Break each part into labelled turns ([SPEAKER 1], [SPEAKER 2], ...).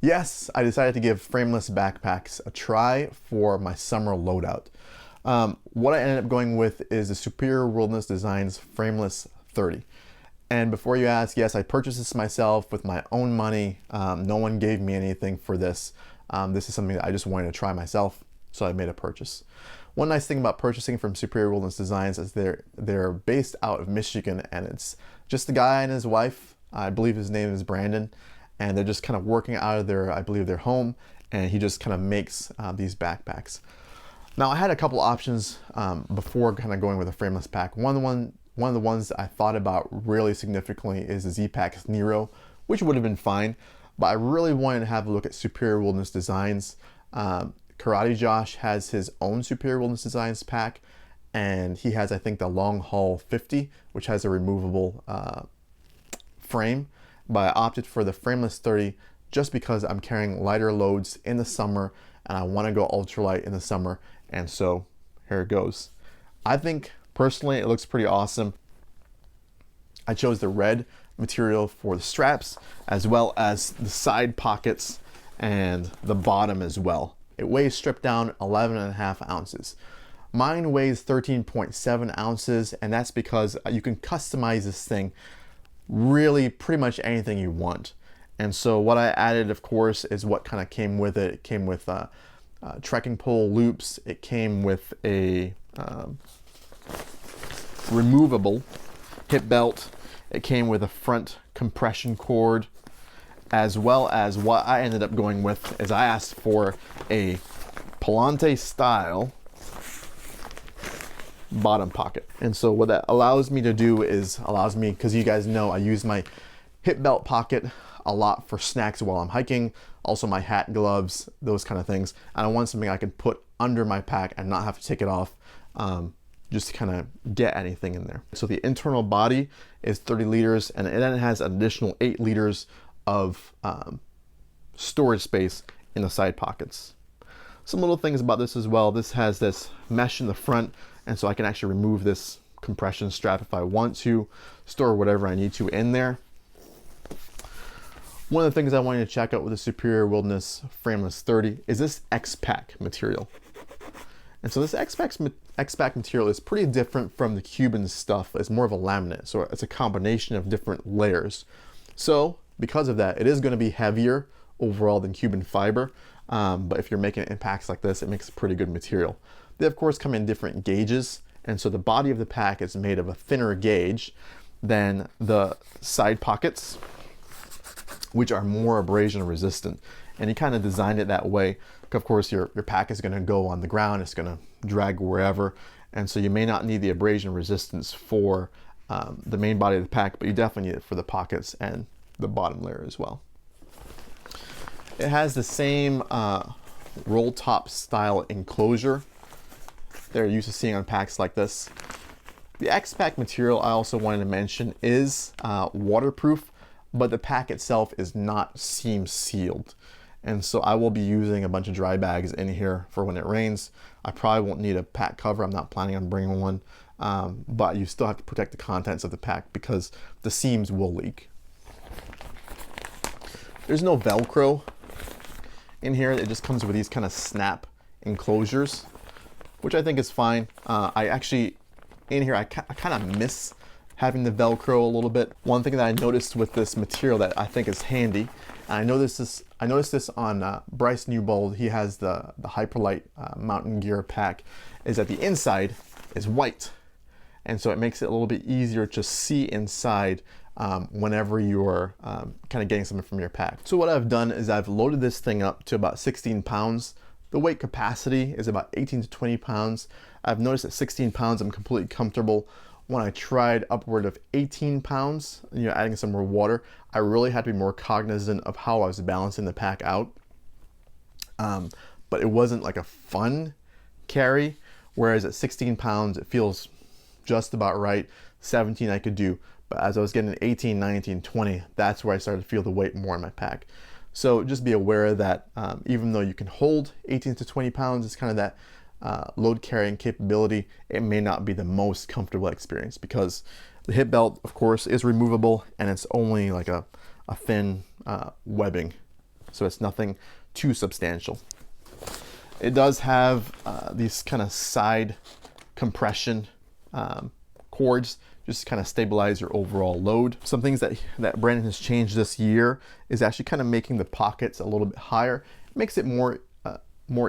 [SPEAKER 1] Yes, I decided to give frameless backpacks a try for my summer loadout. What I ended up going with is the Superior Wilderness Designs Frameless 30. And before you ask, yes, I purchased this myself with my own money. No one gave me anything for this. This is something that I just wanted to try myself, so I made a purchase. One nice thing about purchasing from Superior Wilderness Designs is they're based out of Michigan, and it's just the guy and his wife. I believe his name is Brandon, and they're just kind of working out of their, I believe, their home, and he just kind of makes these backpacks. Now, I had a couple options before kind of going with a frameless pack. One of the ones that I thought about really significantly is the Z-Pack Nero, which would have been fine, but I really wanted to have a look at Superior Wilderness Designs. Karate Josh has his own Superior Wilderness Designs pack, and he has, I think, the Long Haul 50, which has a removable frame. But I opted for the frameless 30 just because I'm carrying lighter loads in the summer and I want to go ultralight in the summer, and so here it goes. I think personally it looks pretty awesome. I chose the red material for the straps as well as the side pockets and the bottom as well. It weighs stripped down 11.5 ounces. Mine weighs 13.7 ounces, and that's because you can customize this thing really pretty much anything you want. And so what I added, of course, is what kind of came with it. It came with trekking pole loops. It came with a removable hip belt. It came with a front compression cord, as well as what I ended up going with is I asked for a Palante style bottom pocket. And so what that allows me to do is because you guys know I use my hip belt pocket a lot for snacks while I'm hiking, also my hat, gloves, those kind of things. And I want something I can put under my pack and not have to take it off, just to kind of get anything in there. So the internal body is 30 liters, and then it has an additional 8 liters of storage space in the side pockets. Some little things about this as well. This has this mesh in the front, and so I can actually remove this compression strap if I want to, store whatever I need to in there. One of the things I wanted to check out with the Superior Wilderness Frameless 30 is this X-Pack material. And so this X-Pack material is pretty different from the Cuban stuff. It's more of a laminate, so it's a combination of different layers. So because of that, it is going to be heavier overall than Cuban fiber, but if you're making it in packs like this, it makes a pretty good material. They of course come in different gauges, and so the body of the pack is made of a thinner gauge than the side pockets, which are more abrasion resistant. And he kind of designed it that way. Of course, your pack is going to go on the ground, it's going to drag wherever, and so you may not need the abrasion resistance for the main body of the pack, but you definitely need it for the pockets and the bottom layer as well. It has the same roll top style enclosure they're used to seeing on packs like this. The X-Pack material I also wanted to mention is waterproof, but the pack itself is not seam sealed. And so I will be using a bunch of dry bags in here for when it rains. I probably won't need a pack cover. I'm not planning on bringing one, but you still have to protect the contents of the pack because the seams will leak. There's no Velcro in here. It just comes with these kind of snap enclosures, which I think is fine. I actually, in here, I kind of miss having the Velcro a little bit. One thing that I noticed with this material that I think is handy, and I noticed this on Bryce Newbold. He has the Hyperlight mountain gear pack, is that the inside is white. And so it makes it a little bit easier to see inside whenever you're kind of getting something from your pack. So what I've done is I've loaded this thing up to about 16 pounds. The weight capacity is about 18 to 20 pounds. I've noticed at 16 pounds, I'm completely comfortable. When I tried upward of 18 pounds, adding some more water, I really had to be more cognizant of how I was balancing the pack out. But it wasn't like a fun carry, whereas at 16 pounds, it feels just about right. 17 I could do, but as I was getting 18, 19, 20, that's where I started to feel the weight more in my pack. So just be aware that even though you can hold 18 to 20 pounds, it's kind of that load carrying capability, it may not be the most comfortable experience because the hip belt, of course, is removable and it's only like a thin webbing so it's nothing too substantial. It does have these kind of side compression cords, just kind of stabilize your overall load. Some things that Brandon has changed this year is actually kind of making the pockets a little bit higher. It makes it more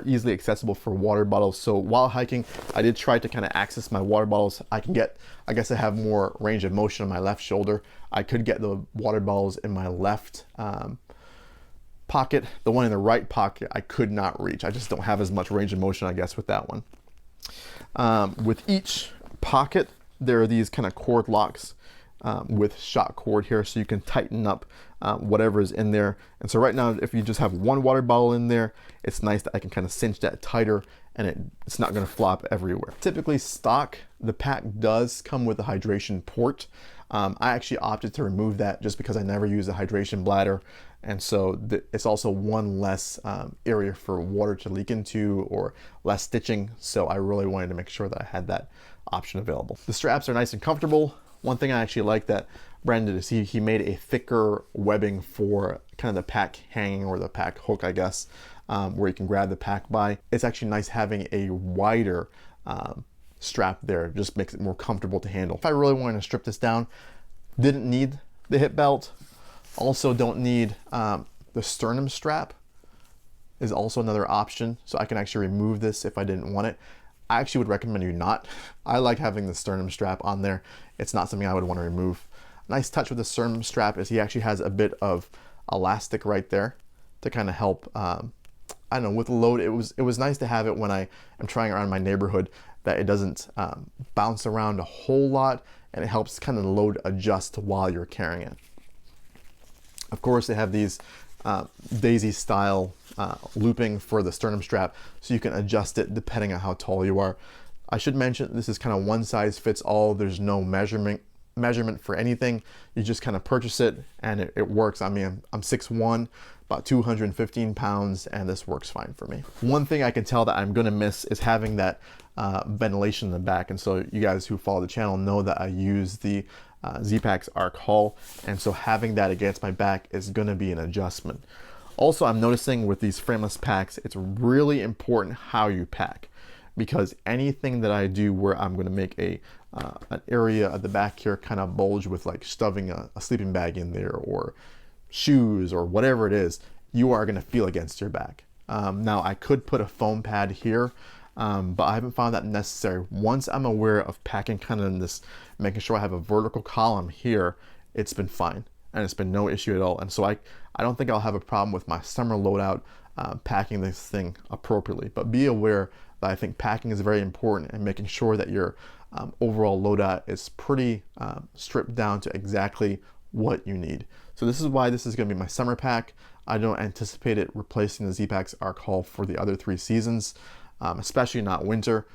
[SPEAKER 1] easily accessible for water bottles. So while hiking, I did try to kind of access my water bottles. I guess I have more range of motion on my left shoulder. I could get the water bottles in my left pocket. The one in the right pocket, I could not reach. I just don't have as much range of motion, I guess, with that one. With each pocket, there are these kind of cord locks with shock cord here, so you can tighten up whatever is in there. And so right now, if you just have one water bottle in there, it's nice that I can kind of cinch that tighter and it's not going to flop everywhere. Typically stock, the pack does come with a hydration port. I actually opted to remove that just because I never use a hydration bladder, and so it's also one less area for water to leak into or less stitching, so I really wanted to make sure that I had that option available. The straps are nice and comfortable. One thing I actually like that Brandon did is he made a thicker webbing for kind of the pack hanging or the pack hook, I guess, where you can grab the pack by. It's actually nice having a wider strap there, just makes it more comfortable to handle. If I really wanted to strip this down, didn't need the hip belt, also don't need the sternum strap is also another option, so I can actually remove this if I didn't want it. I actually would recommend you not. I like having the sternum strap on there. It's not something I would want to remove. Nice touch with the sternum strap is he actually has a bit of elastic right there to kind of help, I don't know, with the load. It was nice to have it when I am trying around my neighborhood, that it doesn't bounce around a whole lot, and it helps kind of the load adjust while you're carrying it. Of course, they have these daisy style looping for the sternum strap, so you can adjust it depending on how tall you are. I should mention this is kind of one size fits all. There's no measurement for anything. You just kind of purchase it and it works. I mean, I'm 6'1", about 215 pounds, and this works fine for me. One thing I can tell that I'm gonna miss is having that ventilation in the back, and so you guys who follow the channel know that I use the Z-Packs Arc Hull, and so having that against my back is gonna be an adjustment. Also, I'm noticing with these frameless packs, it's really important how you pack, because anything that I do where I'm gonna make an area at the back here kind of bulge with like shoving a sleeping bag in there or shoes or whatever it is, you are gonna feel against your back. Now I could put a foam pad here, but I haven't found that necessary. Once I'm aware of packing kind of in this, making sure I have a vertical column here, it's been fine and it's been no issue at all. And so I don't think I'll have a problem with my summer loadout packing this thing appropriately. But be aware that I think packing is very important, and making sure that your overall loadout is pretty stripped down to exactly what you need. So this is why this is going to be my summer pack. I don't anticipate it replacing the Z-Packs Arc Hull for the other 3 seasons, especially not winter,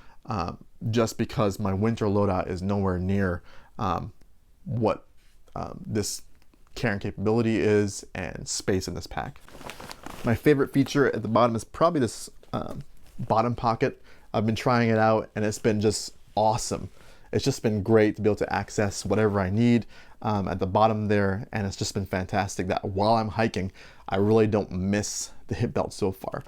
[SPEAKER 1] just because my winter loadout is nowhere near what this carrying capability is and space in this pack. My favorite feature at the bottom is probably this bottom pocket. I've been trying it out and it's been just awesome. It's just been great to be able to access whatever I need at the bottom there, and it's just been fantastic that while I'm hiking, I really don't miss the hip belt so far.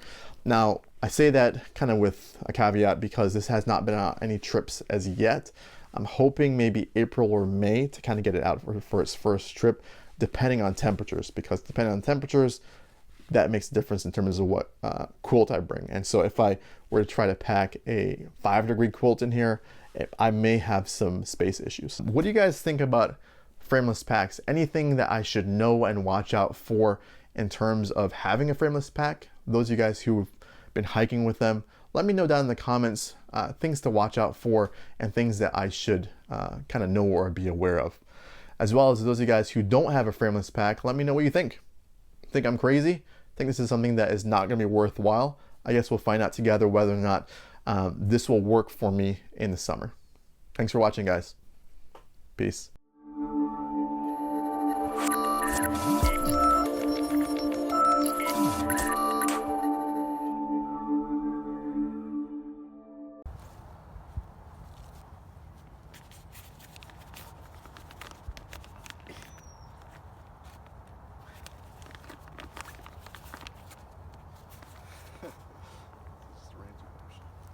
[SPEAKER 1] Now, I say that kind of with a caveat because this has not been on any trips as yet. I'm hoping maybe April or May to kind of get it out for its first trip, depending on temperatures, because depending on temperatures, that makes a difference in terms of what quilt I bring. And so if I were to try to pack a 5-degree quilt in here, I may have some space issues. What do you guys think about frameless packs? Anything that I should know and watch out for in terms of having a frameless pack? Those of you guys who've been hiking with them, let me know down in the comments things to watch out for and things that I should kind of know or be aware of. As well as those of you guys who don't have a frameless pack, let me know what you think. Think I'm crazy? Think this is something that is not going to be worthwhile? I guess we'll find out together whether or not this will work for me in the summer. Thanks for watching, guys. Peace.